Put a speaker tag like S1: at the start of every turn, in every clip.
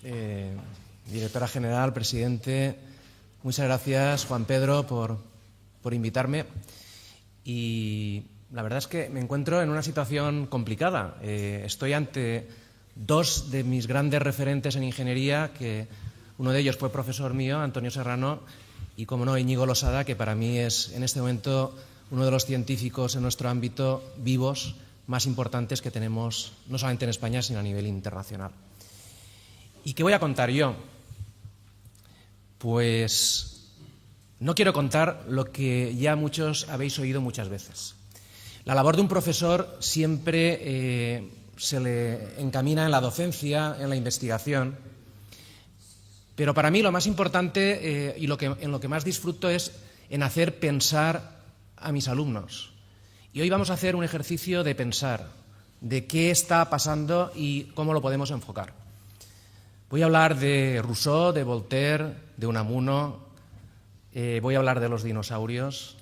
S1: directora general, presidente. Muchas gracias, Juan Pedro, por invitarme. Y la verdad es que me encuentro en una situación complicada. Estoy ante dos de mis grandes referentes en ingeniería, que uno de ellos fue profesor mío, Antonio Serrano, y, como no, Íñigo Losada, que para mí es en este momento uno de los científicos en nuestro ámbito vivos más importantes que tenemos, no solamente en España, sino a nivel internacional. ¿Y qué voy a contar yo? Pues no quiero contar lo que ya muchos habéis oído muchas veces. La labor de un profesor siempre se le encamina en la docencia, en la investigación, pero para mí lo más importante y en lo que más disfruto es en hacer pensar a mis alumnos. Y hoy vamos a hacer un ejercicio de pensar, de qué está pasando y cómo lo podemos enfocar. Voy a hablar de Rousseau, de Voltaire, de Unamuno, voy a hablar de los dinosaurios,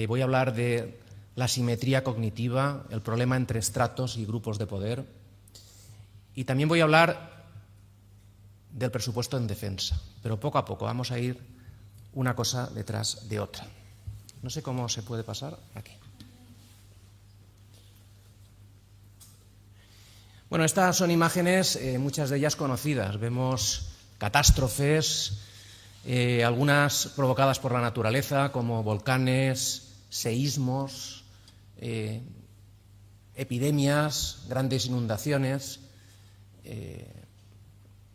S1: voy a hablar de la simetría cognitiva, el problema entre estratos y grupos de poder, y también voy a hablar del presupuesto en defensa, pero poco a poco vamos a ir una cosa detrás de otra. No sé cómo se puede pasar aquí. Bueno, estas son imágenes, muchas de ellas conocidas. Vemos catástrofes, algunas provocadas por la naturaleza, como volcanes, seísmos, epidemias, grandes inundaciones,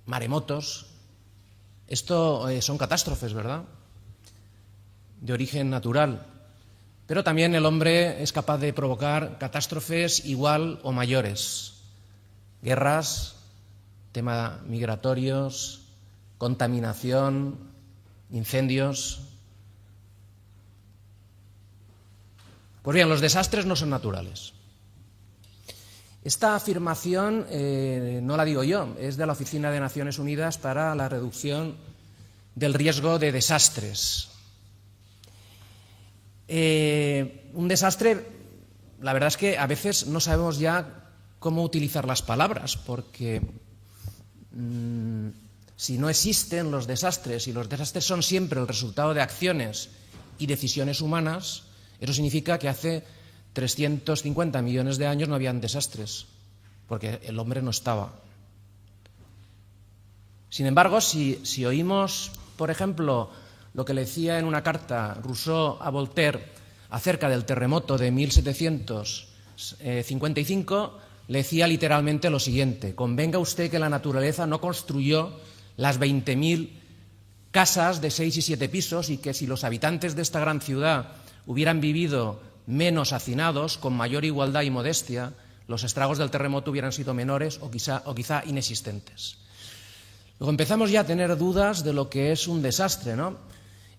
S1: maremotos. Esto son catástrofes, ¿verdad?, de origen natural. Pero también el hombre es capaz de provocar catástrofes igual o mayores. Guerras, temas migratorios, contaminación, incendios. Pues bien, los desastres no son naturales. Esta afirmación no la digo yo, es de la Oficina de Naciones Unidas para la Reducción del Riesgo de Desastres. Un desastre, la verdad es que a veces no sabemos ya cómo utilizar las palabras, porque si no existen los desastres y los desastres son siempre el resultado de acciones y decisiones humanas, eso significa que hace 350 millones de años no habían desastres, porque el hombre no estaba. Sin embargo, si oímos, por ejemplo, lo que le decía en una carta Rousseau a Voltaire acerca del terremoto de 1755, le decía literalmente lo siguiente: convenga usted que la naturaleza no construyó las 20.000 casas de 6 y 7 pisos y que si los habitantes de esta gran ciudad hubieran vivido menos hacinados, con mayor igualdad y modestia, los estragos del terremoto hubieran sido menores o quizá inexistentes. Luego empezamos ya a tener dudas de lo que es un desastre, ¿no?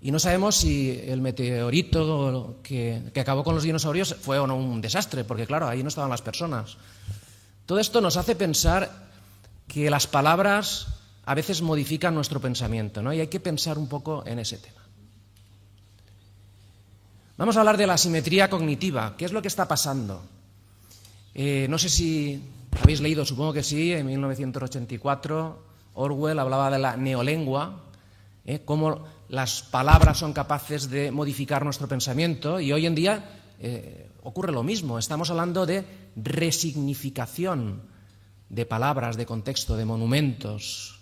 S1: Y no sabemos si el meteorito que acabó con los dinosaurios fue o no un desastre, porque claro, ahí no estaban las personas. Todo esto nos hace pensar que las palabras a veces modifican nuestro pensamiento, ¿no? Y hay que pensar un poco en ese tema. Vamos a hablar de la asimetría cognitiva. ¿Qué es lo que está pasando? No sé si habéis leído, supongo que sí, en 1984 Orwell hablaba de la neolengua, cómo las palabras son capaces de modificar nuestro pensamiento, y hoy en día ocurre lo mismo. Estamos hablando de resignificación de palabras, de contexto, de monumentos.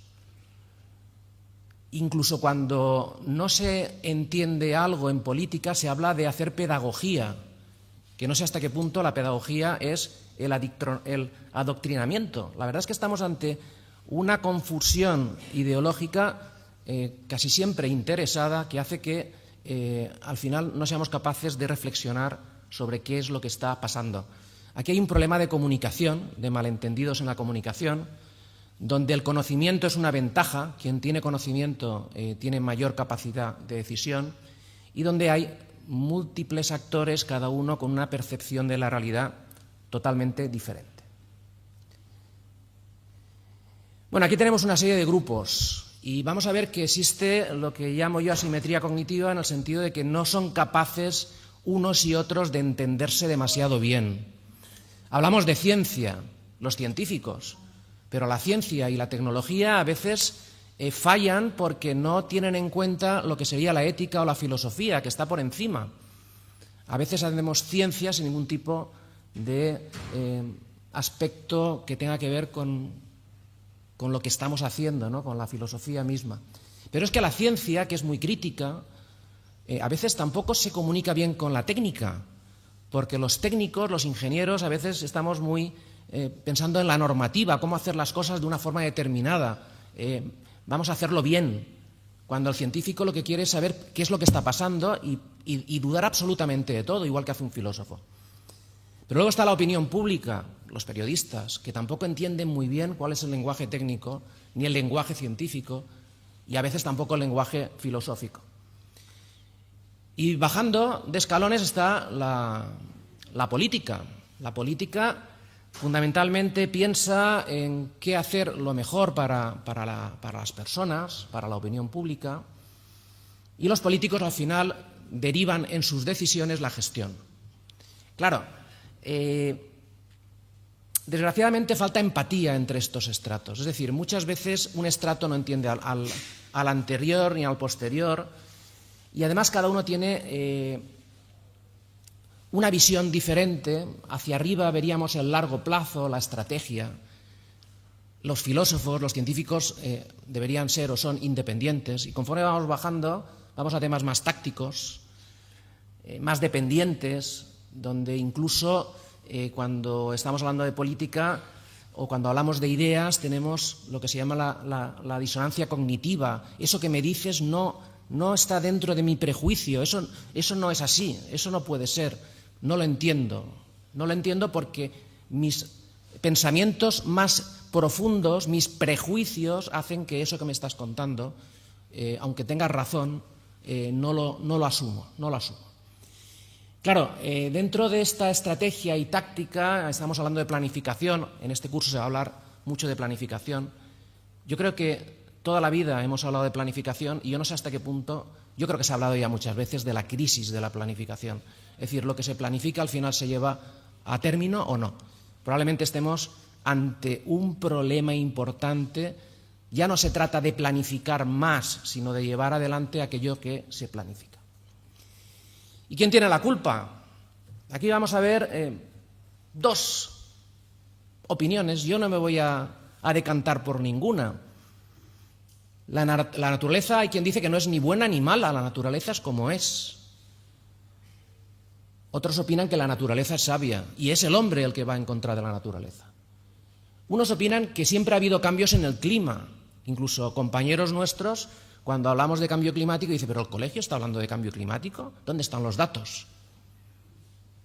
S1: Incluso cuando no se entiende algo en política, se habla de hacer pedagogía, que no sé hasta qué punto la pedagogía es el adoctrinamiento. La verdad es que estamos ante una confusión ideológica casi siempre interesada, que hace que al final no seamos capaces de reflexionar sobre qué es lo que está pasando. Aquí hay un problema de comunicación, de malentendidos en la comunicación, donde el conocimiento es una ventaja, quien tiene conocimiento tiene mayor capacidad de decisión, y donde hay múltiples actores, cada uno con una percepción de la realidad totalmente diferente. Bueno, aquí tenemos una serie de grupos y vamos a ver que existe lo que llamo yo asimetría cognitiva, en el sentido de que no son capaces unos y otros de entenderse demasiado bien. Hablamos de ciencia, los científicos, Pero la ciencia y la tecnología a veces fallan porque no tienen en cuenta lo que sería la ética o la filosofía, que está por encima. A veces hacemos ciencia sin ningún tipo de aspecto que tenga que ver con lo que estamos haciendo, ¿no? Con la filosofía misma. Pero es que la ciencia, que es muy crítica, a veces tampoco se comunica bien con la técnica, porque los técnicos, los ingenieros, a veces estamos muy pensando en la normativa, cómo hacer las cosas de una forma determinada. Vamos a hacerlo bien, cuando el científico lo que quiere es saber qué es lo que está pasando y dudar absolutamente de todo, igual que hace un filósofo. Pero luego está la opinión pública, los periodistas, que tampoco entienden muy bien cuál es el lenguaje técnico, ni el lenguaje científico, y a veces tampoco el lenguaje filosófico. Y bajando de escalones está la política. La política fundamentalmente piensa en qué hacer lo mejor para las personas, para la opinión pública, y los políticos al final derivan en sus decisiones la gestión. Claro, desgraciadamente falta empatía entre estos estratos, es decir, muchas veces un estrato no entiende al anterior ni al posterior, y además cada uno tiene una visión diferente. Hacia arriba veríamos el largo plazo, la estrategia. Los filósofos, los científicos deberían ser o son independientes, y conforme vamos bajando vamos a temas más tácticos, más dependientes, donde incluso cuando estamos hablando de política o cuando hablamos de ideas tenemos lo que se llama la disonancia cognitiva. Eso que me dices no está dentro de mi prejuicio, eso no es así, eso no puede ser, no lo entiendo porque mis pensamientos más profundos, mis prejuicios hacen que eso que me estás contando, aunque tengas razón, no lo asumo. Claro, dentro de esta estrategia y táctica, estamos hablando de planificación, en este curso se va a hablar mucho de planificación. Yo creo que toda la vida hemos hablado de planificación y yo no sé hasta qué punto, yo creo que se ha hablado ya muchas veces de la crisis de la planificación. Es decir, lo que se planifica al final se lleva a término o no. Probablemente estemos ante un problema importante. Ya no se trata de planificar más, sino de llevar adelante aquello que se planifica. ¿Y quién tiene la culpa? Aquí vamos a ver dos opiniones. Yo no me voy a decantar por ninguna. La naturaleza, hay quien dice que no es ni buena ni mala, la naturaleza es como es. Otros opinan que la naturaleza es sabia y es el hombre el que va en contra de la naturaleza. Unos opinan que siempre ha habido cambios en el clima. Incluso compañeros nuestros, cuando hablamos de cambio climático, dicen, pero el colegio está hablando de cambio climático, ¿dónde están los datos?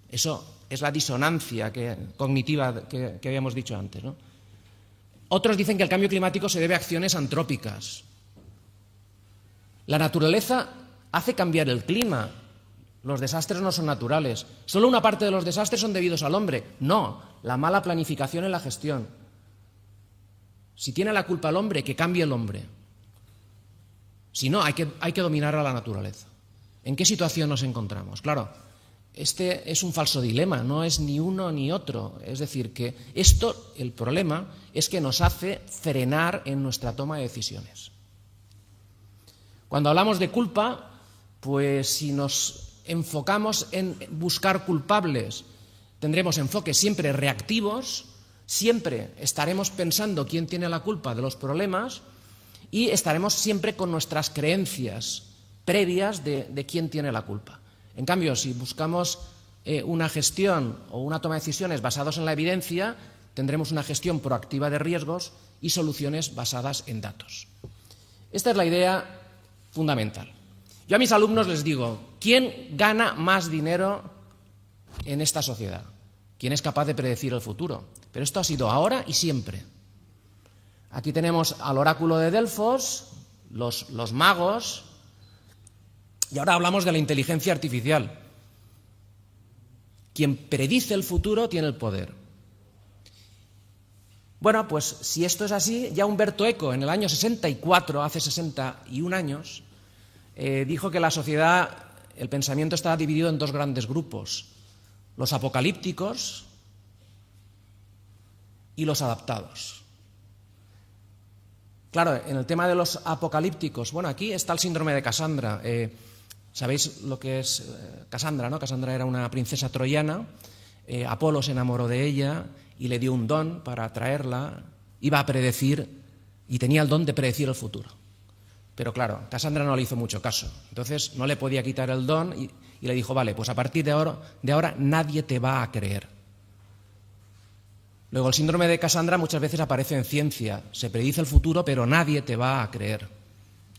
S1: Eso es la disonancia cognitiva que habíamos dicho antes, ¿no? Otros dicen que el cambio climático se debe a acciones antrópicas. La naturaleza hace cambiar el clima. Los desastres no son naturales. Solo una parte de los desastres son debidos al hombre. No, la mala planificación en la gestión. Si tiene la culpa el hombre, que cambie el hombre. Si no, hay que dominar a la naturaleza. ¿En qué situación nos encontramos? Claro, este es un falso dilema, no es ni uno ni otro. Es decir, que el problema es que nos hace frenar en nuestra toma de decisiones. Cuando hablamos de culpa, pues si nos enfocamos en buscar culpables, tendremos enfoques siempre reactivos, siempre estaremos pensando quién tiene la culpa de los problemas y estaremos siempre con nuestras creencias previas de quién tiene la culpa. En cambio, si buscamos una gestión o una toma de decisiones basados en la evidencia, tendremos una gestión proactiva de riesgos y soluciones basadas en datos. Esta es la idea fundamental. Yo a mis alumnos les digo, ¿quién gana más dinero en esta sociedad? ¿Quién es capaz de predecir el futuro? Pero esto ha sido ahora y siempre. Aquí tenemos al oráculo de Delfos, los magos, y ahora hablamos de la inteligencia artificial. Quien predice el futuro tiene el poder. Bueno, pues si esto es así, ya Umberto Eco en el año 64, hace 61 años, dijo que la sociedad, el pensamiento estaba dividido en dos grandes grupos, los apocalípticos y los adaptados. Claro, en el tema de los apocalípticos, bueno, aquí está el síndrome de Casandra. ¿Sabéis lo que es Casandra, no? Casandra era una princesa troyana, Apolo se enamoró de ella y le dio un don para atraerla, iba a predecir y tenía el don de predecir el futuro. Pero claro, Casandra no le hizo mucho caso, entonces no le podía quitar el don y le dijo, vale, pues a partir de ahora nadie te va a creer. Luego, el síndrome de Casandra muchas veces aparece en ciencia, se predice el futuro, pero nadie te va a creer,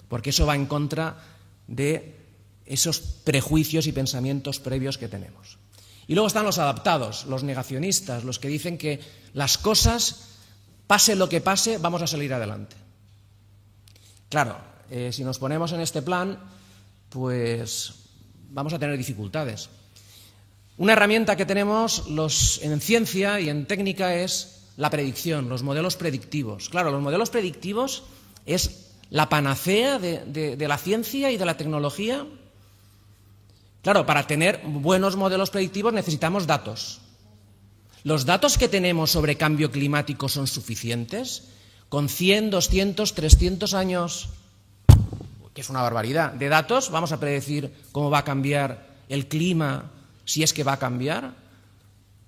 S1: porque eso va en contra de esos prejuicios y pensamientos previos que tenemos. Y luego están los adaptados, los negacionistas, los que dicen que las cosas, pase lo que pase, vamos a salir adelante. Claro, si nos ponemos en este plan, pues vamos a tener dificultades. Una herramienta que tenemos en ciencia y en técnica es la predicción, los modelos predictivos. Claro, los modelos predictivos es la panacea de la ciencia y de la tecnología. Claro, para tener buenos modelos predictivos necesitamos datos. ¿Los datos que tenemos sobre cambio climático son suficientes? Con 100, 200, 300 años, que es una barbaridad, de datos, ¿vamos a predecir cómo va a cambiar el clima, si es que va a cambiar?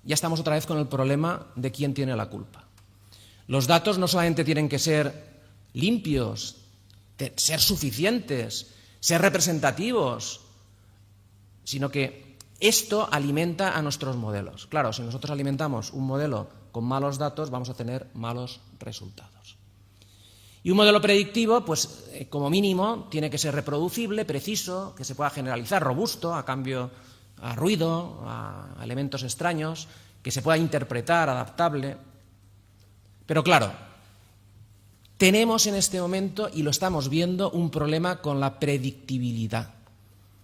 S1: Ya estamos otra vez con el problema de quién tiene la culpa. Los datos no solamente tienen que ser limpios, ser suficientes, ser representativos, sino que esto alimenta a nuestros modelos. Claro, si nosotros alimentamos un modelo con malos datos, vamos a tener malos resultados. Y un modelo predictivo, pues como mínimo, tiene que ser reproducible, preciso, que se pueda generalizar, robusto, a ruido, a elementos extraños, que se pueda interpretar, adaptable. Pero claro, tenemos en este momento, y lo estamos viendo, un problema con la predictibilidad.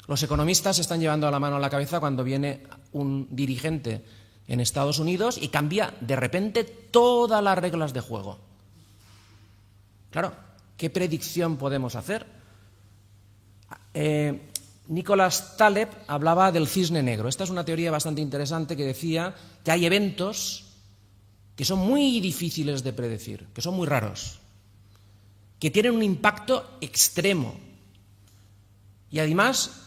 S1: Los economistas se están llevando la mano a la cabeza cuando viene un dirigente en Estados Unidos y cambia de repente todas las reglas de juego. Claro, ¿qué predicción podemos hacer? Nicolás Taleb hablaba del cisne negro. Esta es una teoría bastante interesante que decía que hay eventos que son muy difíciles de predecir, que son muy raros, que tienen un impacto extremo y además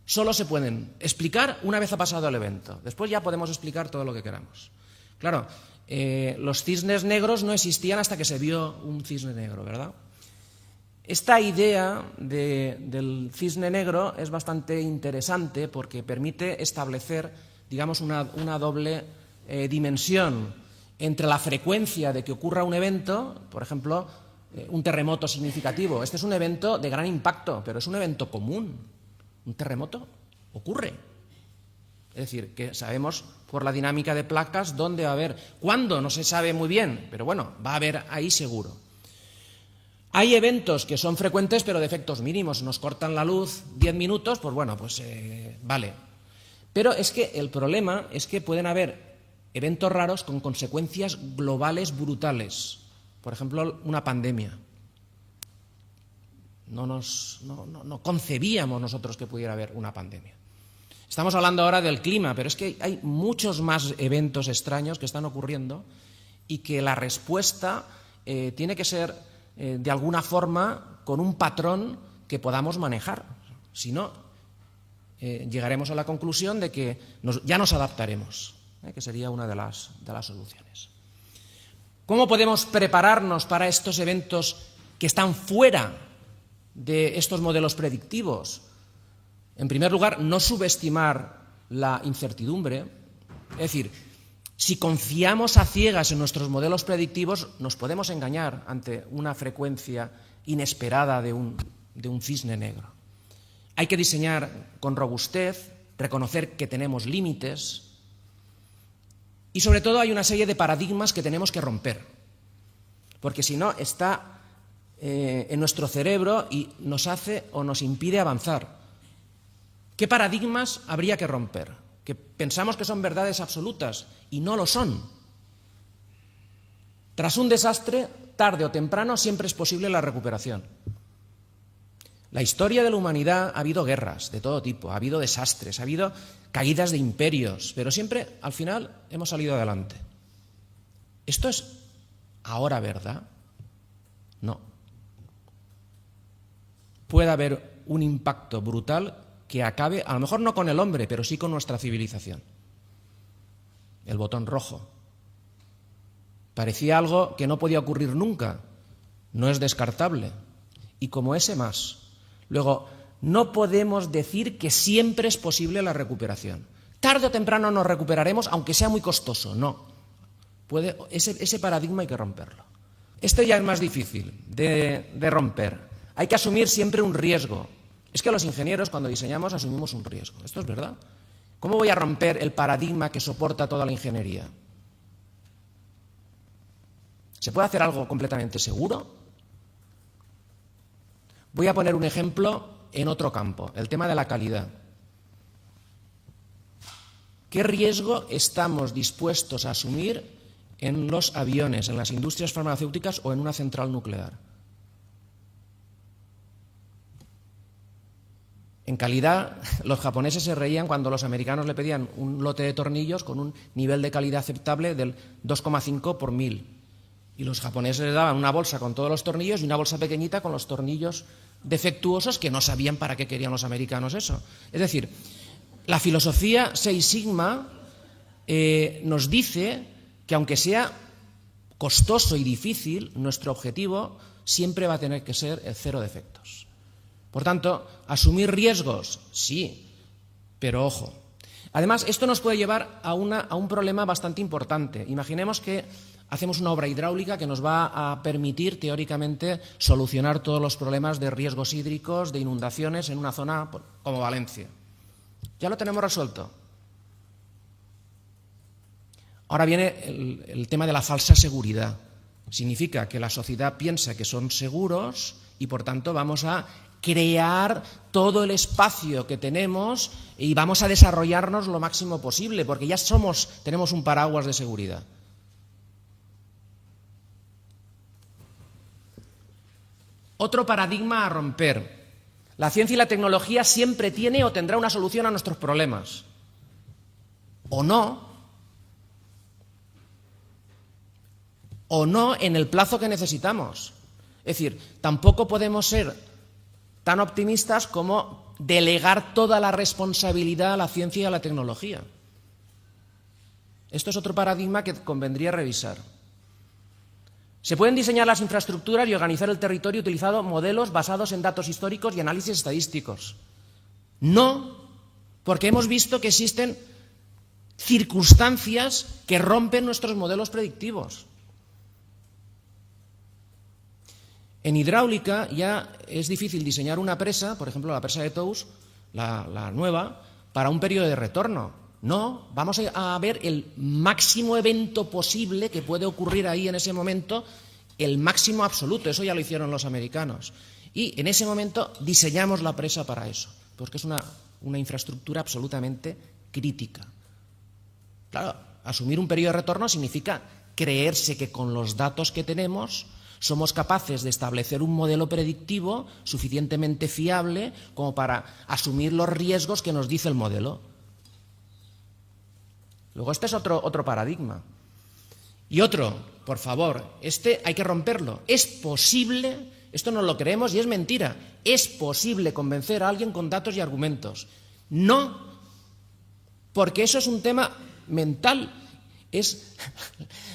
S1: solo se pueden explicar una vez ha pasado el evento. Después ya podemos explicar todo lo que queramos. Claro, los cisnes negros no existían hasta que se vio un cisne negro, ¿verdad? Esta idea del cisne negro es bastante interesante porque permite establecer, digamos, una doble dimensión entre la frecuencia de que ocurra un evento, por ejemplo, un terremoto significativo. Este es un evento de gran impacto, pero es un evento común. Un terremoto ocurre. Es decir, que sabemos por la dinámica de placas dónde va a haber. ¿Cuándo? No se sabe muy bien, pero bueno, va a haber ahí seguro. Hay eventos que son frecuentes, pero de efectos mínimos. Nos cortan la luz 10 minutos, pues bueno, pues vale. Pero es que el problema es que pueden haber eventos raros con consecuencias globales brutales. Por ejemplo, una pandemia. No concebíamos nosotros que pudiera haber una pandemia. Estamos hablando ahora del clima, pero es que hay muchos más eventos extraños que están ocurriendo y que la respuesta tiene que ser, de alguna forma, con un patrón que podamos manejar. Si no, llegaremos a la conclusión de que ya nos adaptaremos, que sería una de las soluciones. ¿Cómo podemos prepararnos para estos eventos que están fuera de estos modelos predictivos? En primer lugar, no subestimar la incertidumbre. Es decir, si confiamos a ciegas en nuestros modelos predictivos, nos podemos engañar ante una frecuencia inesperada de un cisne negro. Hay que diseñar con robustez, reconocer que tenemos límites y, sobre todo, hay una serie de paradigmas que tenemos que romper, porque si no, está en nuestro cerebro y nos hace o nos impide avanzar. ¿Qué paradigmas habría que romper? Que pensamos que son verdades absolutas y no lo son. Tras un desastre, tarde o temprano, siempre es posible la recuperación. La historia de la humanidad ha habido guerras de todo tipo, ha habido desastres, ha habido caídas de imperios, pero siempre, al final, hemos salido adelante. ¿Esto es ahora verdad? No. Puede haber un impacto brutal que acabe, a lo mejor no con el hombre, pero sí con nuestra civilización. El botón rojo. Parecía algo que no podía ocurrir nunca. No es descartable. Y como ese más. Luego, no podemos decir que siempre es posible la recuperación. Tarde o temprano nos recuperaremos, aunque sea muy costoso. No. Ese paradigma hay que romperlo. Este ya es más difícil de romper. Hay que asumir siempre un riesgo. Es que los ingenieros, cuando diseñamos, asumimos un riesgo. ¿Esto es verdad? ¿Cómo voy a romper el paradigma que soporta toda la ingeniería? ¿Se puede hacer algo completamente seguro? Voy a poner un ejemplo en otro campo, el tema de la calidad. ¿Qué riesgo estamos dispuestos a asumir en los aviones, en las industrias farmacéuticas o en una central nuclear? En calidad, los japoneses se reían cuando los americanos le pedían un lote de tornillos con un nivel de calidad aceptable del 2,5 por 1000. Y los japoneses le daban una bolsa con todos los tornillos y una bolsa pequeñita con los tornillos defectuosos que no sabían para qué querían los americanos eso. Es decir, la filosofía Seis Sigma nos dice que aunque sea costoso y difícil, nuestro objetivo siempre va a tener que ser el cero defectos. Por tanto, asumir riesgos, sí, pero ojo. Además, esto nos puede llevar a un problema bastante importante. Imaginemos que hacemos una obra hidráulica que nos va a permitir, teóricamente, solucionar todos los problemas de riesgos hídricos, de inundaciones en una zona como Valencia. Ya lo tenemos resuelto. Ahora viene el tema de la falsa seguridad. Significa que la sociedad piensa que son seguros y, por tanto, vamos a crear todo el espacio que tenemos y vamos a desarrollarnos lo máximo posible, porque ya tenemos un paraguas de seguridad. Otro paradigma a romper. La ciencia y la tecnología siempre tiene o tendrá una solución a nuestros problemas. O no en el plazo que necesitamos. Es decir, tampoco podemos ser tan optimistas como delegar toda la responsabilidad a la ciencia y a la tecnología. Esto es otro paradigma que convendría revisar. Se pueden diseñar las infraestructuras y organizar el territorio utilizando modelos basados en datos históricos y análisis estadísticos. No, porque hemos visto que existen circunstancias que rompen nuestros modelos predictivos. En hidráulica ya es difícil diseñar una presa, por ejemplo la presa de Tous, la nueva, para un periodo de retorno. No, vamos a ver el máximo evento posible que puede ocurrir ahí en ese momento, el máximo absoluto, eso ya lo hicieron los americanos. Y en ese momento diseñamos la presa para eso, porque es una infraestructura absolutamente crítica. Claro, asumir un periodo de retorno significa creerse que con los datos que tenemos somos capaces de establecer un modelo predictivo suficientemente fiable como para asumir los riesgos que nos dice el modelo. Luego, este es otro paradigma. Y otro, por favor, este hay que romperlo. Es posible, esto no lo creemos y es mentira, es posible convencer a alguien con datos y argumentos. No, porque eso es un tema mental. Es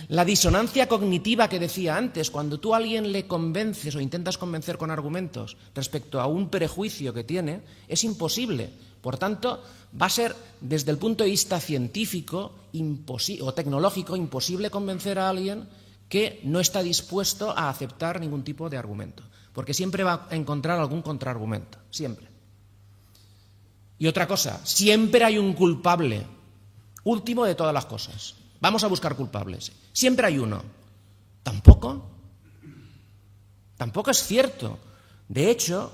S1: la disonancia cognitiva que decía antes. Cuando tú a alguien le convences o intentas convencer con argumentos respecto a un prejuicio que tiene, es imposible. Por tanto, va a ser, desde el punto de vista científico o tecnológico, imposible convencer a alguien que no está dispuesto a aceptar ningún tipo de argumento. Porque siempre va a encontrar algún contraargumento. Siempre. Y otra cosa, siempre hay un culpable. Último de todas las cosas. Vamos a buscar culpables. Siempre hay uno. Tampoco es cierto. De hecho,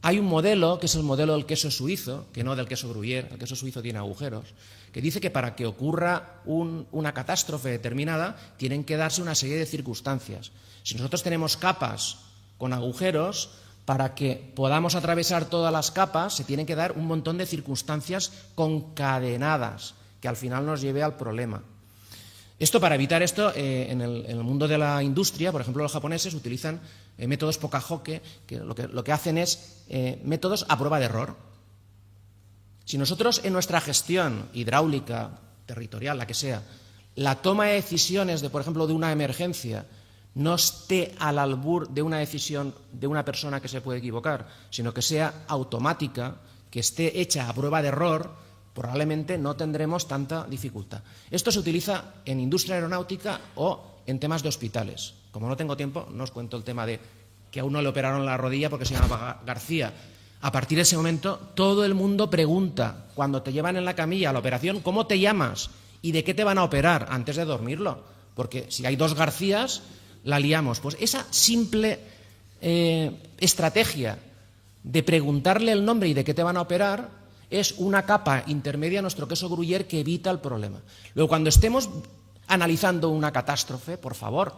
S1: hay un modelo, que es el modelo del queso suizo, que no del queso Gruyère, el queso suizo tiene agujeros, que dice que para que ocurra una catástrofe determinada tienen que darse una serie de circunstancias. Si nosotros tenemos capas con agujeros, para que podamos atravesar todas las capas se tienen que dar un montón de circunstancias concadenadas que al final nos lleve al problema. Esto, para evitar esto, en el mundo de la industria, por ejemplo, los japoneses utilizan métodos Pokahoke, que lo que hacen es métodos a prueba de error. Si nosotros en nuestra gestión hidráulica, territorial, la que sea, la toma de decisiones, por ejemplo, de una emergencia, no esté al albur de una decisión de una persona que se puede equivocar, sino que sea automática, que esté hecha a prueba de error, probablemente no tendremos tanta dificultad. Esto se utiliza en industria aeronáutica o en temas de hospitales. Como no tengo tiempo, no os cuento el tema de que a uno le operaron la rodilla porque se llamaba García. A partir de ese momento, todo el mundo pregunta, cuando te llevan en la camilla a la operación, ¿cómo te llamas? ¿Y de qué te van a operar? Antes de dormirlo. Porque si hay dos Garcías, la liamos. Pues esa simple estrategia de preguntarle el nombre y de qué te van a operar es una capa intermedia a nuestro queso gruyère que evita el problema. Luego, cuando estemos analizando una catástrofe, por favor,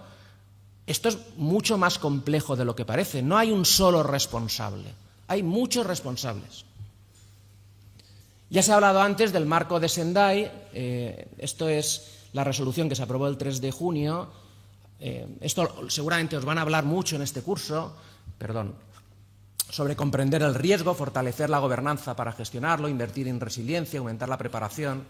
S1: esto es mucho más complejo de lo que parece. No hay un solo responsable, hay muchos responsables. Ya se ha hablado antes del marco de Sendai. Esto es la resolución que se aprobó el 3 de junio. Esto seguramente os van a hablar mucho en este curso, sobre comprender el riesgo, fortalecer la gobernanza para gestionarlo, invertir en resiliencia, aumentar la preparación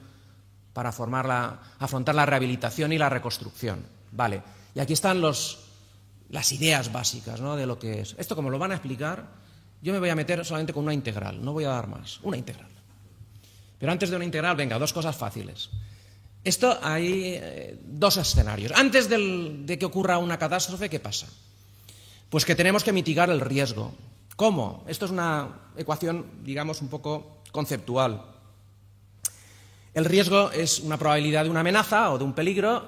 S1: para afrontar la rehabilitación y la reconstrucción. Vale. Y aquí están las ideas básicas, ¿no?, de lo que es. Esto, como lo van a explicar, yo me voy a meter solamente con una integral, no voy a dar más, una integral. Pero antes de una integral, venga, dos cosas fáciles. Esto hay dos escenarios. Antes de que ocurra una catástrofe, ¿qué pasa? Pues que tenemos que mitigar el riesgo. ¿Cómo? Esto es una ecuación, digamos, un poco conceptual. El riesgo es una probabilidad de una amenaza o de un peligro,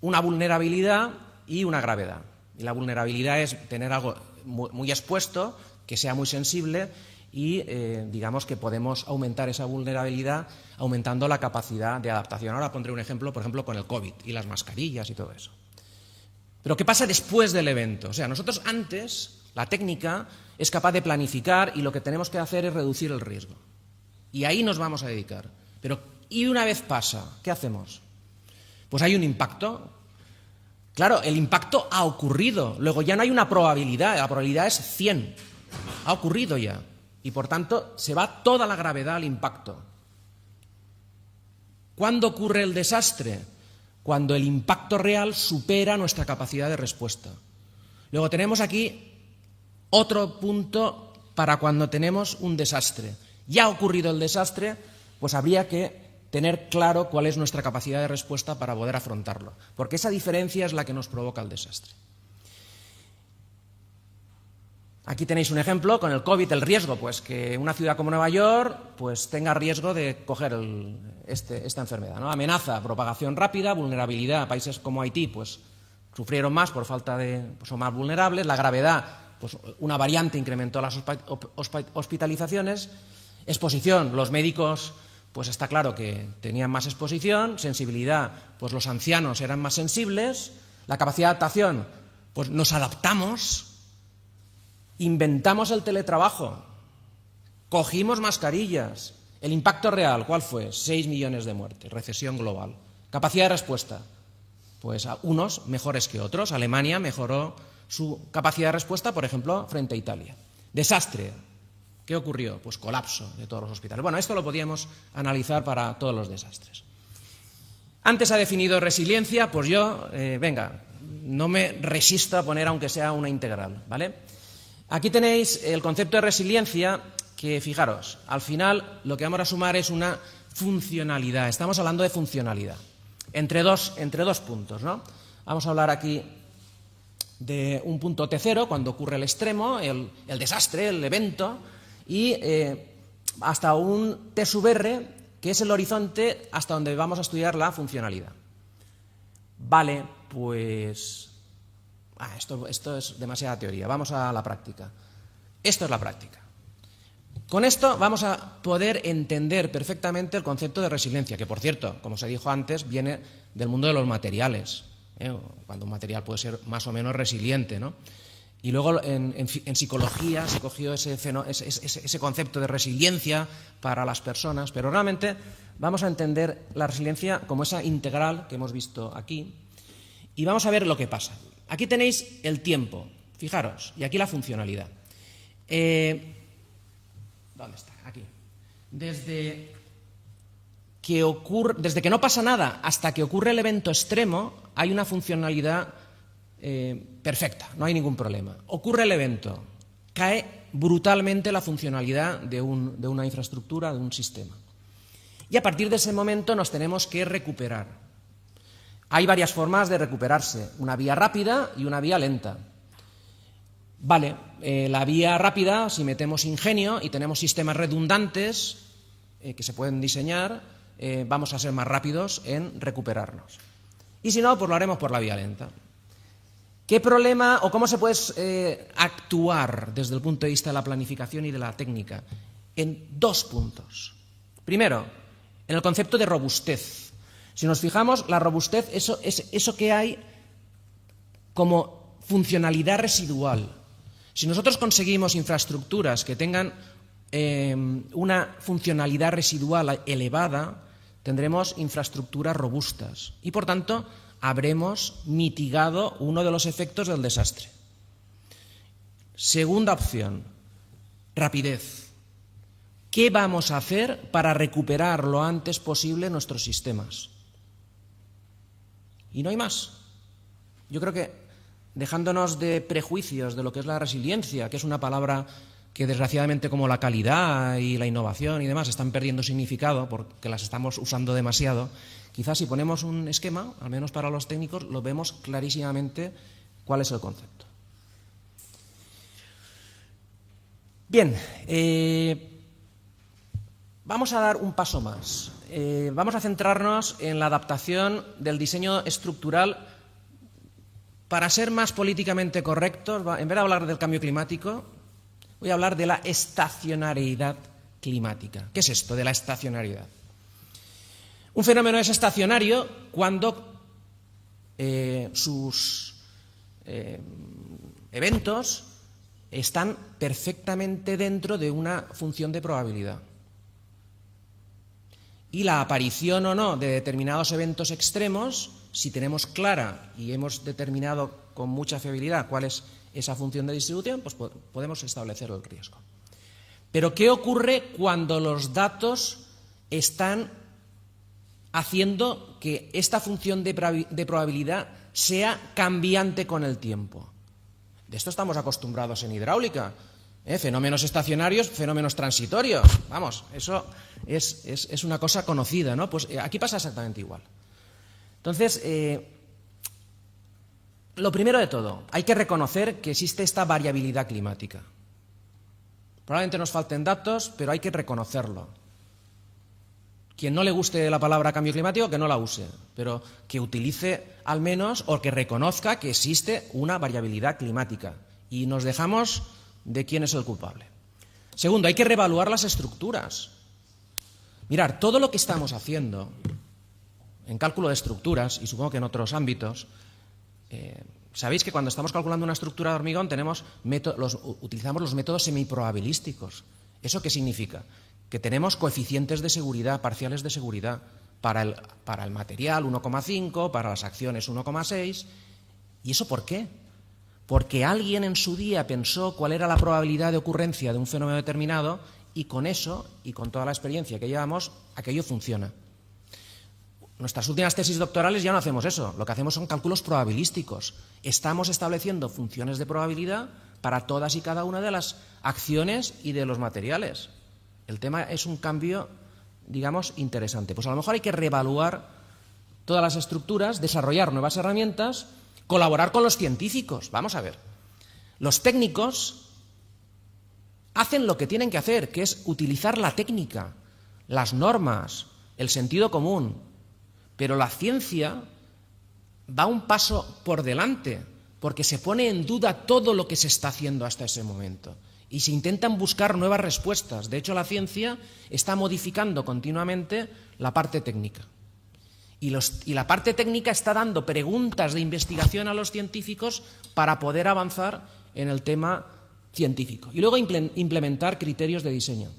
S1: una vulnerabilidad y una gravedad. Y la vulnerabilidad es tener algo muy expuesto, que sea muy sensible y, digamos, que podemos aumentar esa vulnerabilidad aumentando la capacidad de adaptación. Ahora pondré un ejemplo, por ejemplo, con el COVID y las mascarillas y todo eso. Pero ¿qué pasa después del evento? O sea, nosotros antes, la técnica es capaz de planificar y lo que tenemos que hacer es reducir el riesgo. Y ahí nos vamos a dedicar. Pero, ¿y una vez pasa? ¿Qué hacemos? Pues hay un impacto. Claro, el impacto ha ocurrido. Luego ya no hay una probabilidad, la probabilidad es 100. Ha ocurrido ya. Y por tanto, se va toda la gravedad al impacto. ¿Cuándo ocurre el desastre? Cuando el impacto real supera nuestra capacidad de respuesta. Luego tenemos aquí otro punto para cuando tenemos un desastre. Ya ha ocurrido el desastre, pues habría que tener claro cuál es nuestra capacidad de respuesta para poder afrontarlo, porque esa diferencia es la que nos provoca el desastre. Aquí tenéis un ejemplo con el COVID, el riesgo, pues que una ciudad como Nueva York pues tenga riesgo de coger esta enfermedad, ¿no? Amenaza, propagación rápida, vulnerabilidad. Países como Haití pues sufrieron más por falta de, pues, son más vulnerables. La gravedad, pues una variante incrementó las hospitalizaciones. Exposición, los médicos pues está claro que tenían más exposición. Sensibilidad, pues los ancianos eran más sensibles. La capacidad de adaptación, pues nos adaptamos. Inventamos el teletrabajo, cogimos mascarillas. El impacto real, ¿cuál fue? 6 millones de muertes, recesión global. Capacidad de respuesta, pues a unos mejores que otros. Alemania mejoró su capacidad de respuesta, por ejemplo, frente a Italia. Desastre, ¿qué ocurrió? Pues colapso de todos los hospitales. Bueno, esto lo podíamos analizar para todos los desastres. Antes ha definido resiliencia, pues yo, no me resisto a poner aunque sea una integral, ¿vale? Aquí tenéis el concepto de resiliencia que, fijaros, al final lo que vamos a sumar es una funcionalidad. Estamos hablando de funcionalidad entre dos puntos, ¿no? Vamos a hablar aquí de un punto T0, cuando ocurre el extremo, el desastre, el evento, y hasta un T sub R, que es el horizonte hasta donde vamos a estudiar la funcionalidad. Vale, pues esto es demasiada teoría, vamos a la práctica. Esto es la práctica. Con esto vamos a poder entender perfectamente el concepto de resiliencia, que, por cierto, como se dijo antes, viene del mundo de los materiales, cuando un material puede ser más o menos resiliente, ¿no? Y luego en psicología se cogió ese concepto de resiliencia para las personas, pero realmente vamos a entender la resiliencia como esa integral que hemos visto aquí y vamos a ver lo que pasa. Aquí tenéis el tiempo, fijaros, y aquí la funcionalidad. ¿Dónde está? Aquí. Desde que no pasa nada hasta que ocurre el evento extremo, hay una funcionalidad perfecta, no hay ningún problema. Ocurre el evento, cae brutalmente la funcionalidad de una infraestructura, de un sistema. Y a partir de ese momento nos tenemos que recuperar. Hay varias formas de recuperarse, una vía rápida y una vía lenta. Vale, la vía rápida, si metemos ingenio y tenemos sistemas redundantes que se pueden diseñar, vamos a ser más rápidos en recuperarnos. Y si no, pues lo haremos por la vía lenta. ¿Qué problema o cómo se puede actuar desde el punto de vista de la planificación y de la técnica? En 2 puntos. Primero, en el concepto de robustez. Si nos fijamos, la robustez es eso que hay como funcionalidad residual. Si nosotros conseguimos infraestructuras que tengan una funcionalidad residual elevada, tendremos infraestructuras robustas y, por tanto, habremos mitigado uno de los efectos del desastre. Segunda opción, rapidez. ¿Qué vamos a hacer para recuperar lo antes posible nuestros sistemas? Y no hay más. Yo creo que, dejándonos de prejuicios de lo que es la resiliencia, que es una palabra que desgraciadamente, como la calidad y la innovación y demás, están perdiendo significado porque las estamos usando demasiado, quizás si ponemos un esquema, al menos para los técnicos, lo vemos clarísimamente cuál es el concepto. Bien, vamos a dar un paso más. Vamos a centrarnos en la adaptación del diseño estructural. Para ser más políticamente correctos, en vez de hablar del cambio climático, voy a hablar de la estacionariedad climática. ¿Qué es esto de la estacionariedad? Un fenómeno es estacionario cuando sus eventos están perfectamente dentro de una función de probabilidad. Y la aparición o no de determinados eventos extremos, si tenemos clara y hemos determinado con mucha fiabilidad cuál es esa función de distribución, pues podemos establecer el riesgo. Pero ¿qué ocurre cuando los datos están haciendo que esta función de probabilidad sea cambiante con el tiempo? De esto estamos acostumbrados en hidráulica. Fenómenos estacionarios, fenómenos transitorios. Vamos, eso es una cosa conocida, ¿no? Pues aquí pasa exactamente igual. Entonces, lo primero de todo, hay que reconocer que existe esta variabilidad climática. Probablemente nos falten datos, pero hay que reconocerlo. Quien no le guste la palabra cambio climático, que no la use, pero que utilice al menos o que reconozca que existe una variabilidad climática. Y nos dejamos de quién es el culpable. Segundo, hay que reevaluar las estructuras. Mirar, todo lo que estamos haciendo en cálculo de estructuras, y supongo que en otros ámbitos, sabéis que cuando estamos calculando una estructura de hormigón utilizamos los métodos semiprobabilísticos. ¿Eso qué significa? Que tenemos coeficientes de seguridad, parciales de seguridad, para el material 1,5, para las acciones 1,6. ¿Y eso por qué? Porque alguien en su día pensó cuál era la probabilidad de ocurrencia de un fenómeno determinado y con eso, y con toda la experiencia que llevamos, aquello funciona. Nuestras últimas tesis doctorales ya no hacemos eso, lo que hacemos son cálculos probabilísticos. Estamos estableciendo funciones de probabilidad para todas y cada una de las acciones y de los materiales. El tema es un cambio, digamos, interesante. Pues a lo mejor hay que reevaluar todas las estructuras, desarrollar nuevas herramientas, colaborar con los científicos. Vamos a ver. Los técnicos hacen lo que tienen que hacer, que es utilizar la técnica, las normas, el sentido común. Pero la ciencia va un paso por delante, porque se pone en duda todo lo que se está haciendo hasta ese momento. Y se intentan buscar nuevas respuestas. De hecho, la ciencia está modificando continuamente la parte técnica. Y la parte técnica está dando preguntas de investigación a los científicos para poder avanzar en el tema científico. Y luego implementar criterios de diseño.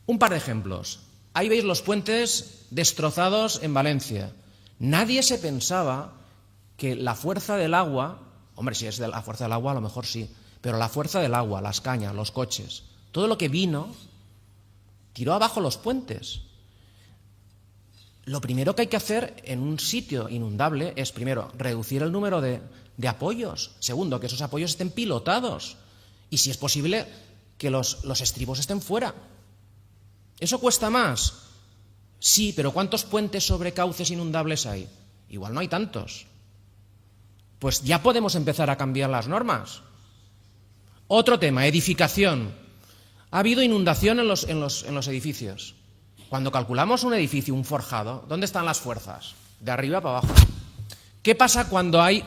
S1: Un par de ejemplos. Ahí veis los puentes destrozados en Valencia. Nadie se pensaba que la fuerza del agua, hombre, si es de la fuerza del agua a lo mejor sí, pero la fuerza del agua, las cañas, los coches, todo lo que vino, tiró abajo los puentes. Lo primero que hay que hacer en un sitio inundable es, primero, reducir el número de apoyos. Segundo, que esos apoyos estén pilotados. Y, si es posible, que los estribos estén fuera. ¿Eso cuesta más? Sí, pero ¿cuántos puentes sobre cauces inundables hay? Igual no hay tantos. Pues ya podemos empezar a cambiar las normas. Otro tema, edificación. Ha habido inundación en los edificios. Cuando calculamos un edificio, un forjado, ¿dónde están las fuerzas? De arriba para abajo. ¿Qué pasa cuando hay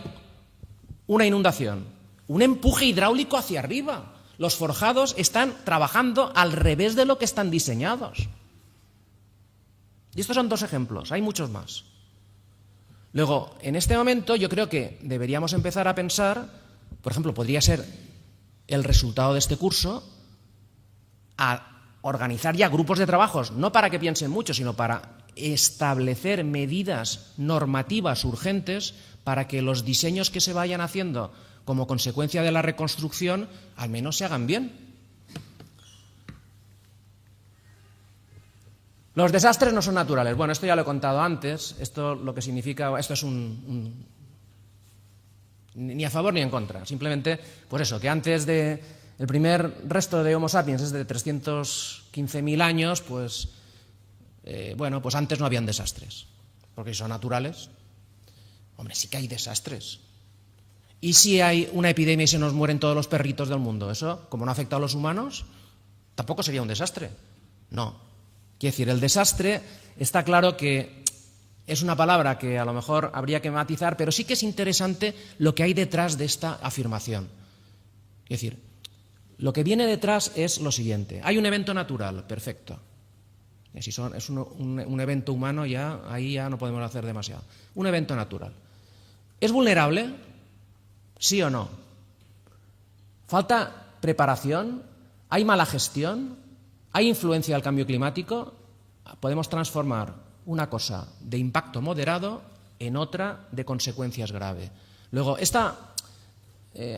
S1: una inundación? Un empuje hidráulico hacia arriba. Los forjados están trabajando al revés de lo que están diseñados. Y estos son 2 ejemplos, hay muchos más. Luego, en este momento yo creo que deberíamos empezar a pensar, por ejemplo, podría ser el resultado de este curso, a organizar ya grupos de trabajos, no para que piensen mucho, sino para establecer medidas normativas urgentes para que los diseños que se vayan haciendo como consecuencia de la reconstrucción al menos se hagan bien. Los desastres no son naturales. Bueno, esto ya lo he contado antes. Esto lo que significa, esto es ni a favor ni en contra. Simplemente, pues eso, que antes de el primer resto de Homo sapiens es de 315.000 años, pues bueno, pues antes no habían desastres. Porque si son naturales, hombre, sí que hay desastres. ¿Y si hay una epidemia y se nos mueren todos los perritos del mundo? Eso, como no afecta a los humanos, tampoco sería un desastre. No. Quiero decir, el desastre está claro que es una palabra que a lo mejor habría que matizar, pero sí que es interesante lo que hay detrás de esta afirmación. Es decir, lo que viene detrás es lo siguiente. Hay un evento natural, perfecto. Y si es un evento humano, ahí ya no podemos hacer demasiado. Un evento natural. ¿Es vulnerable? ¿Sí o no? ¿Falta preparación? ¿Hay mala gestión? ¿Hay influencia del cambio climático? Podemos transformar una cosa de impacto moderado en otra de consecuencias graves. Luego, esta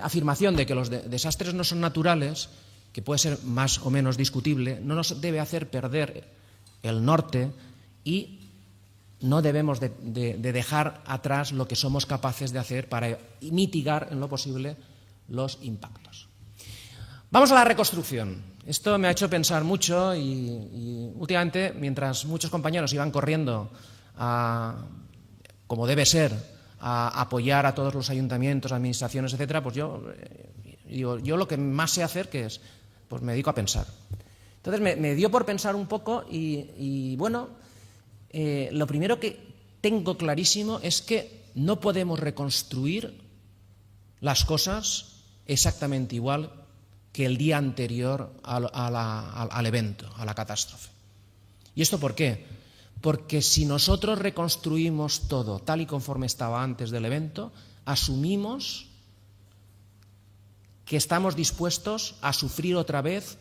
S1: afirmación de que los desastres no son naturales, que puede ser más o menos discutible, no nos debe hacer perder el norte y no debemos de dejar atrás lo que somos capaces de hacer para mitigar en lo posible los impactos. Vamos a la reconstrucción. Esto me ha hecho pensar mucho y últimamente, mientras muchos compañeros iban corriendo, como debe ser, a apoyar a todos los ayuntamientos, administraciones, etcétera, pues yo lo que más sé hacer, que es, pues me dedico a pensar. Entonces me dio por pensar un poco y bueno, lo primero que tengo clarísimo es que no podemos reconstruir las cosas exactamente igual que el día anterior al evento, a la catástrofe. ¿Y esto por qué? Porque si nosotros reconstruimos todo tal y conforme estaba antes del evento, asumimos que estamos dispuestos a sufrir otra vez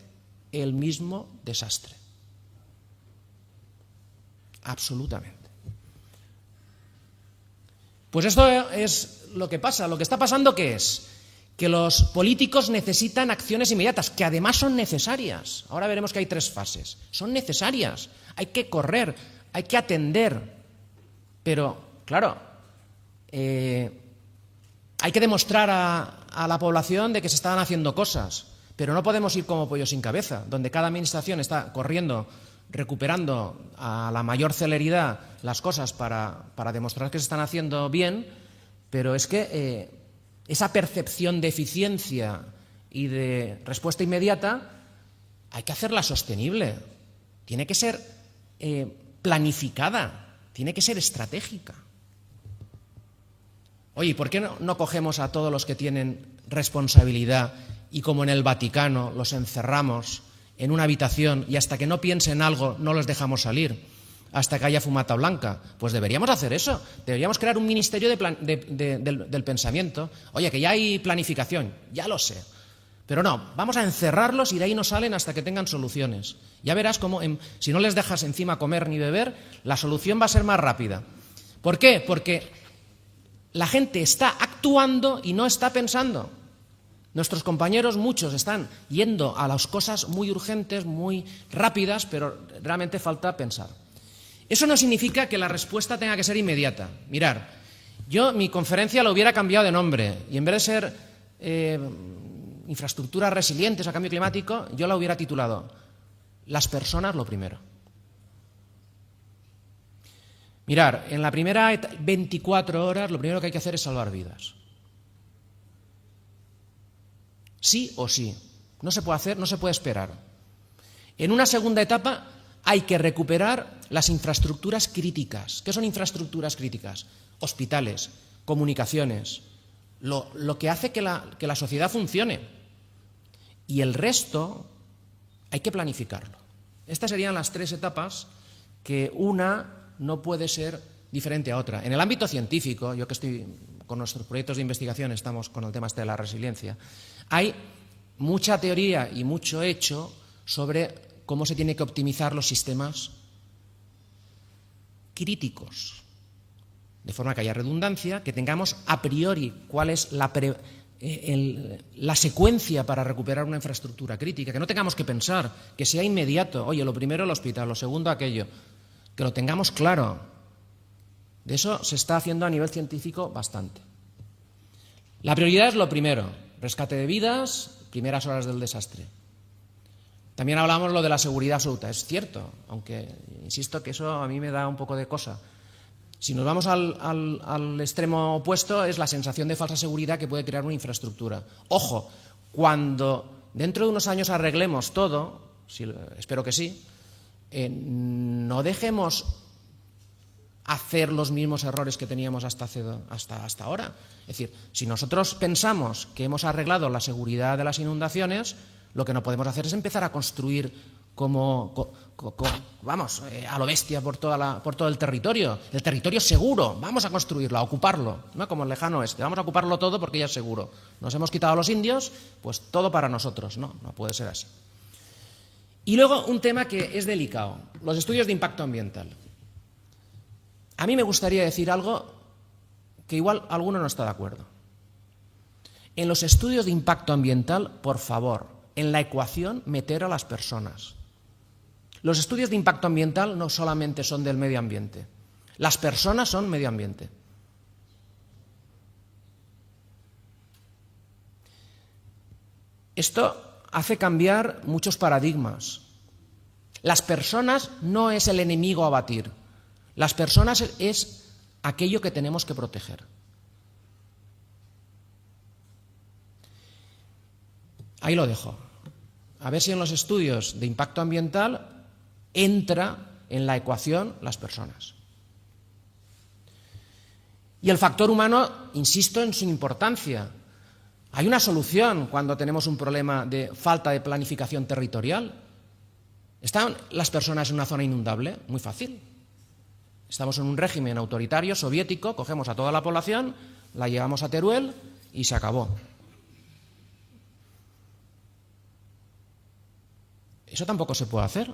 S1: el mismo desastre. Absolutamente. Pues esto es lo que pasa. Lo que está pasando, ¿qué es? Que los políticos necesitan acciones inmediatas, que además son necesarias. Ahora veremos que hay 3 fases. Son necesarias. Hay que correr, hay que atender. Pero, claro, hay que demostrar a la población de que se están haciendo cosas. Pero no podemos ir como pollo sin cabeza, donde cada administración está corriendo, recuperando a la mayor celeridad las cosas para demostrar que se están haciendo bien, pero es que esa percepción de eficiencia y de respuesta inmediata hay que hacerla sostenible. Tiene que ser planificada, tiene que ser estratégica. Oye, ¿por qué no cogemos a todos los que tienen responsabilidad y, como en el Vaticano, los encerramos en una habitación y hasta que no piensen algo no los dejamos salir? hasta que haya fumata blanca. Pues deberíamos hacer eso. Deberíamos crear un ministerio del pensamiento. Oye, que ya hay planificación, ya lo sé. Pero no, vamos a encerrarlos y de ahí no salen hasta que tengan soluciones. Ya verás cómo, si no les dejas encima comer ni beber, la solución va a ser más rápida. ¿Por qué? Porque la gente está actuando y no está pensando. Nuestros compañeros, muchos, están yendo a las cosas muy urgentes, muy rápidas, pero realmente falta pensar. Eso no significa que la respuesta tenga que ser inmediata. Mirar, yo mi conferencia la hubiera cambiado de nombre y en vez de ser infraestructuras resilientes al cambio climático, yo la hubiera titulado Las personas lo primero. Mirar, en la primera 24 horas lo primero que hay que hacer es salvar vidas. Sí o sí. No se puede hacer, no se puede esperar. En una segunda etapa hay que recuperar las infraestructuras críticas. ¿Qué son infraestructuras críticas? Hospitales, comunicaciones, lo que hace que la sociedad funcione. Y el resto hay que planificarlo. Estas serían las tres etapas que una no puede ser diferente a otra. En el ámbito científico, yo que estoy con nuestros proyectos de investigación, estamos con el tema de la resiliencia, hay mucha teoría y mucho hecho sobre cómo se tiene que optimizar los sistemas críticos, de forma que haya redundancia, que tengamos a priori cuál es la secuencia para recuperar una infraestructura crítica, que no tengamos que pensar, que sea inmediato. Oye, lo primero el hospital, lo segundo aquello, que lo tengamos claro. De eso se está haciendo a nivel científico bastante. La prioridad es lo primero, rescate de vidas, primeras horas del desastre. También hablamos lo de la seguridad absoluta, es cierto, aunque insisto que eso a mí me da un poco de cosa. Si nos vamos al extremo opuesto, es la sensación de falsa seguridad que puede crear una infraestructura. Ojo, cuando dentro de unos años arreglemos todo, espero que sí, no dejemos hacer los mismos errores que teníamos hasta ahora. Es decir, si nosotros pensamos que hemos arreglado la seguridad de las inundaciones, lo que no podemos hacer es empezar a construir a lo bestia por todo el territorio. El territorio es seguro, vamos a construirlo, a ocuparlo, ¿no? Como el lejano oeste, vamos a ocuparlo todo porque ya es seguro. Nos hemos quitado a los indios, pues todo para nosotros. No puede ser así. Y luego un tema que es delicado, los estudios de impacto ambiental. A mí me gustaría decir algo que igual alguno no está de acuerdo. En los estudios de impacto ambiental, por favor, en la ecuación meter a las personas. Los estudios de impacto ambiental no solamente son del medio ambiente. Las personas son medio ambiente. Esto hace cambiar muchos paradigmas. Las personas no es el enemigo a batir. Las personas es aquello que tenemos que proteger. Ahí lo dejo. A ver si en los estudios de impacto ambiental entra en la ecuación las personas. Y el factor humano, insisto en su importancia. Hay una solución cuando tenemos un problema de falta de planificación territorial. ¿Están las personas en una zona inundable? Muy fácil. Estamos en un régimen autoritario soviético, cogemos a toda la población, la llevamos a Teruel y se acabó. Eso tampoco se puede hacer.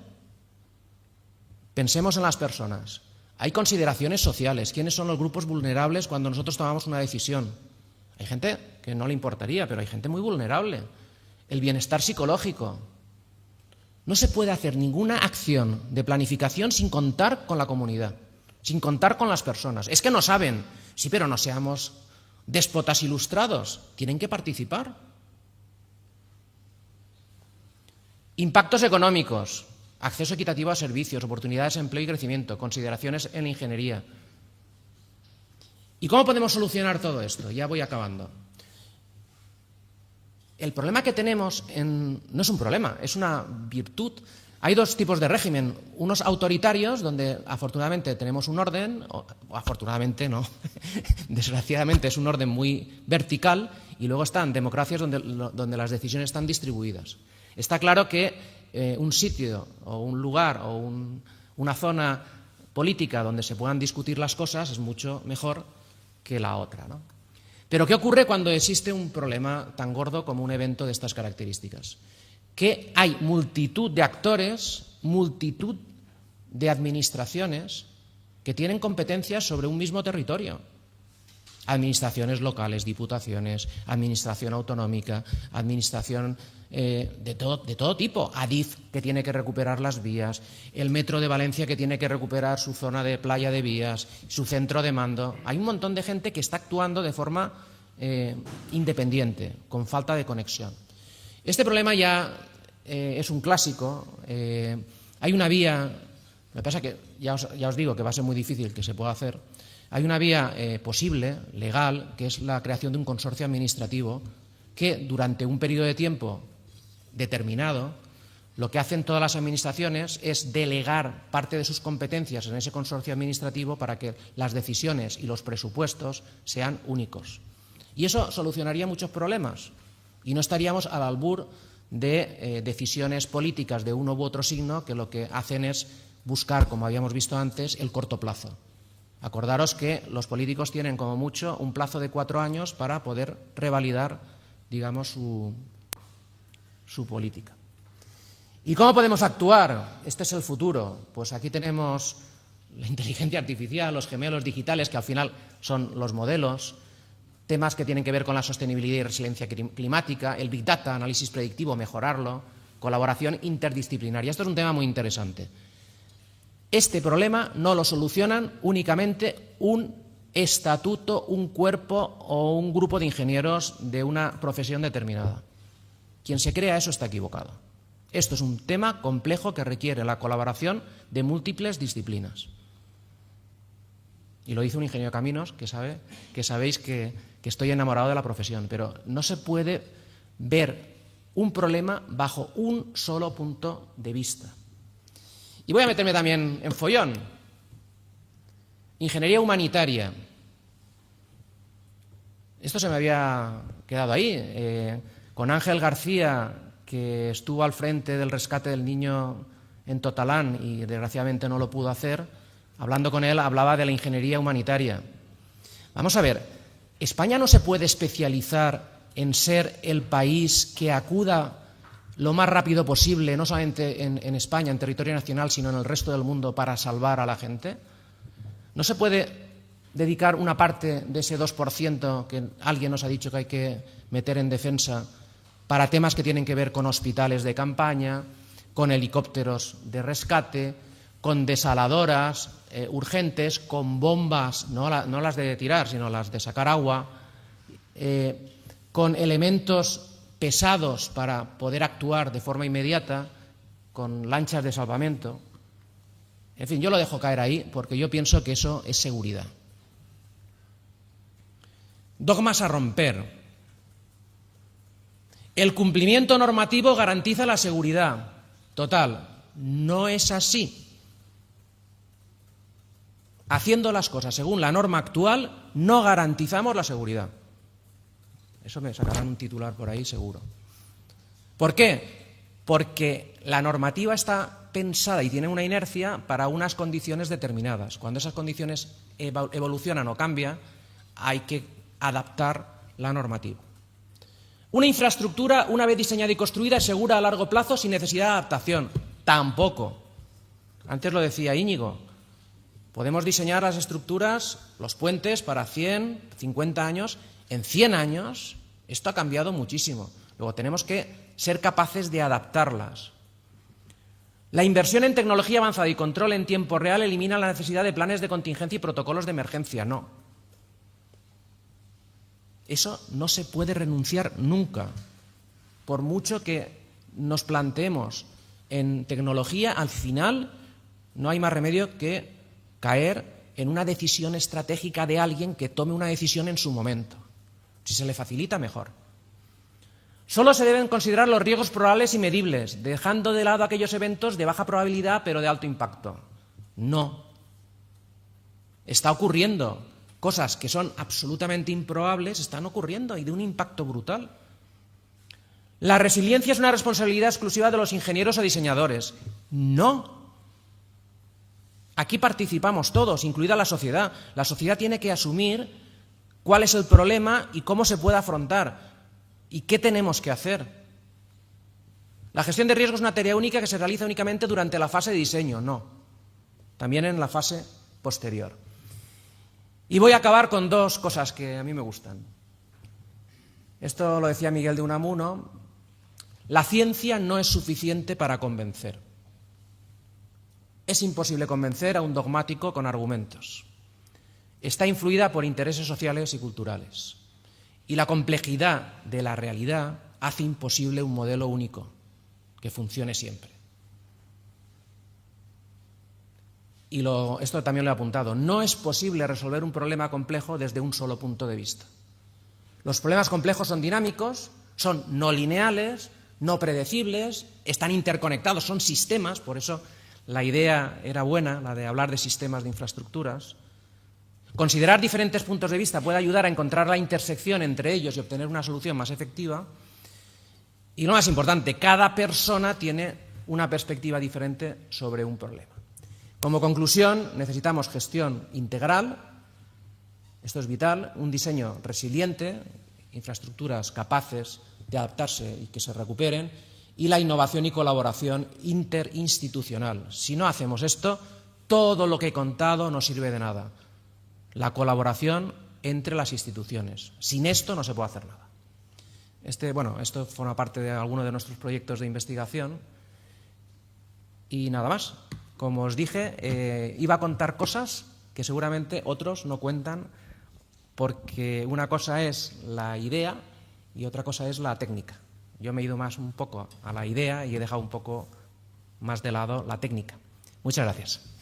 S1: Pensemos en las personas. Hay consideraciones sociales. ¿Quiénes son los grupos vulnerables cuando nosotros tomamos una decisión? Hay gente que no le importaría, pero hay gente muy vulnerable. El bienestar psicológico. No se puede hacer ninguna acción de planificación sin contar con la comunidad, sin contar con las personas. Es que no saben. Sí, pero no seamos déspotas ilustrados. Tienen que participar. Impactos económicos, acceso equitativo a servicios, oportunidades de empleo y crecimiento, consideraciones en la ingeniería. ¿Y cómo podemos solucionar todo esto? Ya voy acabando. El problema que tenemos no es un problema, es una virtud. Hay dos tipos de régimen, unos autoritarios, donde afortunadamente tenemos un orden, o afortunadamente no, desgraciadamente es un orden muy vertical, y luego están democracias donde las decisiones están distribuidas. Está claro que un sitio o un lugar o una zona política donde se puedan discutir las cosas es mucho mejor que la otra, ¿no? Pero ¿qué ocurre cuando existe un problema tan gordo como un evento de estas características? Que hay multitud de actores, multitud de administraciones que tienen competencias sobre un mismo territorio. Administraciones locales, diputaciones, administración autonómica, administración de todo tipo. Adif, que tiene que recuperar las vías, el Metro de Valencia, que tiene que recuperar su zona de playa de vías, su centro de mando. Hay un montón de gente que está actuando de forma independiente, con falta de conexión. Este problema ya es un clásico. Hay una vía, lo que pasa que ya os digo que va a ser muy difícil que se pueda hacer. Hay una vía posible, legal, que es la creación de un consorcio administrativo que durante un periodo de tiempo determinado, lo que hacen todas las administraciones es delegar parte de sus competencias en ese consorcio administrativo para que las decisiones y los presupuestos sean únicos. Y eso solucionaría muchos problemas y no estaríamos al albur de decisiones políticas de uno u otro signo que lo que hacen es buscar, como habíamos visto antes, el corto plazo. Acordaros que los políticos tienen como mucho un plazo de 4 años para poder revalidar, digamos, su política. ¿Y cómo podemos actuar? Este es el futuro. Pues aquí tenemos la inteligencia artificial, los gemelos digitales, que al final son los modelos, temas que tienen que ver con la sostenibilidad y resiliencia climática, el Big Data, análisis predictivo, mejorarlo, colaboración interdisciplinaria. Esto es un tema muy interesante. Este problema no lo solucionan únicamente un estatuto, un cuerpo o un grupo de ingenieros de una profesión determinada. Quien se crea eso está equivocado. Esto es un tema complejo que requiere la colaboración de múltiples disciplinas. Y lo dice un ingeniero de caminos que sabéis que estoy enamorado de la profesión, pero no se puede ver un problema bajo un solo punto de vista. Y voy a meterme también en follón. Ingeniería humanitaria. Esto se me había quedado ahí. Con Ángel García, que estuvo al frente del rescate del niño en Totalán y desgraciadamente no lo pudo hacer, hablando con él hablaba de la ingeniería humanitaria. Vamos a ver, España no se puede especializar en ser el país que acuda lo más rápido posible, no solamente en España, en territorio nacional, sino en el resto del mundo para salvar a la gente. No se puede dedicar una parte de ese 2% que alguien nos ha dicho que hay que meter en defensa para temas que tienen que ver con hospitales de campaña, con helicópteros de rescate, con desaladoras urgentes, con bombas, no las de tirar, sino las de sacar agua, con elementos pesados para poder actuar de forma inmediata, con lanchas de salvamento. En fin, yo lo dejo caer ahí porque yo pienso que eso es seguridad. Dogmas a romper. El cumplimiento normativo garantiza la seguridad. Total, no es así. Haciendo las cosas según la norma actual, no garantizamos la seguridad. Eso me sacarán un titular por ahí seguro. ¿Por qué? Porque la normativa está pensada y tiene una inercia para unas condiciones determinadas. Cuando esas condiciones evolucionan o cambian, hay que adaptar la normativa. Una infraestructura, una vez diseñada y construida, es segura a largo plazo sin necesidad de adaptación. Tampoco. Antes lo decía Íñigo. Podemos diseñar las estructuras, los puentes, para 100, 50 años. En 100 años esto ha cambiado muchísimo. Luego tenemos que ser capaces de adaptarlas. La inversión en tecnología avanzada y control en tiempo real elimina la necesidad de planes de contingencia y protocolos de emergencia. No. Eso no se puede renunciar nunca. Por mucho que nos planteemos en tecnología, al final no hay más remedio que caer en una decisión estratégica de alguien que tome una decisión en su momento. Si se le facilita, mejor. Solo se deben considerar los riesgos probables y medibles, dejando de lado aquellos eventos de baja probabilidad pero de alto impacto. No. Está ocurriendo. Cosas que son absolutamente improbables están ocurriendo y de un impacto brutal. La resiliencia es una responsabilidad exclusiva de los ingenieros o diseñadores. No. Aquí participamos todos, incluida la sociedad. La sociedad tiene que asumir cuál es el problema y cómo se puede afrontar y qué tenemos que hacer. La gestión de riesgo es una tarea única que se realiza únicamente durante la fase de diseño, no, también en la fase posterior. Y voy a acabar con dos cosas que a mí me gustan. Esto lo decía Miguel de Unamuno: la ciencia no es suficiente para convencer. Es imposible convencer a un dogmático con argumentos. Está influida por intereses sociales y culturales. Y la complejidad de la realidad hace imposible un modelo único que funcione siempre. Y esto también lo he apuntado: no es posible resolver un problema complejo desde un solo punto de vista. Los problemas complejos son dinámicos, son no lineales, no predecibles, están interconectados, son sistemas. Por eso la idea era buena, la de hablar de sistemas de infraestructuras. Considerar diferentes puntos de vista puede ayudar a encontrar la intersección entre ellos y obtener una solución más efectiva. Y lo más importante, cada persona tiene una perspectiva diferente sobre un problema. Como conclusión, necesitamos gestión integral, esto es vital, un diseño resiliente, infraestructuras capaces de adaptarse y que se recuperen, y la innovación y colaboración interinstitucional. Si no hacemos esto, todo lo que he contado no sirve de nada. La colaboración entre las instituciones. Sin esto no se puede hacer nada. Esto forma parte de alguno de nuestros proyectos de investigación. Y nada más. Como os dije, iba a contar cosas que seguramente otros no cuentan, porque una cosa es la idea y otra cosa es la técnica. Yo me he ido más un poco a la idea y he dejado un poco más de lado la técnica. Muchas gracias.